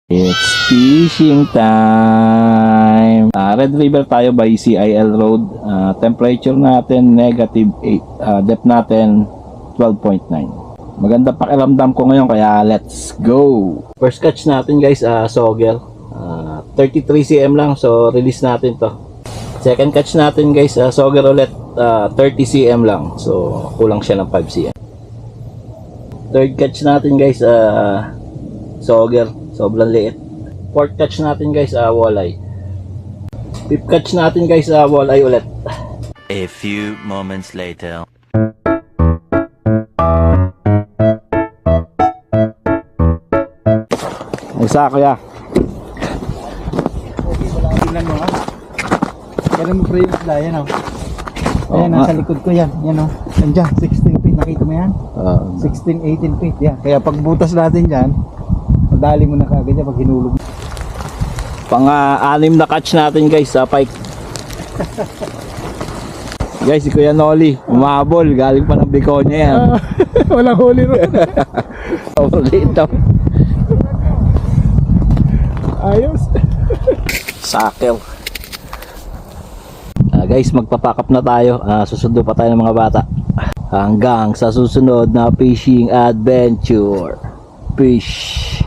It's fishing time! Red River tayo by CIL Road. Temperature natin negative 8. Depth natin 12.9. Maganda pakiramdam ko ngayon kaya let's go! First catch natin guys, sogel. 33 cm lang, so release natin to. Second catch natin guys, sogel ulit. 30 cm lang, so kulang siya ng 5 cm. Third catch natin guys, sogel. Sobrang liit. Fourth catch natin guys, walleye. Fifth catch natin guys, walleye ulit. A few moments later. Isa kuya. Tingnan mo ha. Ganun mo pre yung isla, yan o. Ayan, nasa likod ko yan. Yan o. Nandiyan, 16 feet. Nakita mo yan? 16, 18 feet. Yan. Kaya pag butas natin dyan, madali mo na kagad yan pag hinulog. Pang-anim na catch natin guys sa pike. Guys, si Kuya Noli, umabol. Galing pa ng Biconia yan. Walang huli ron. Dito. Ayos. Sakel. Guys, magpapakap na tayo. Susundo pa tayo ng mga bata. Hanggang sa susunod na fishing adventure. Fish.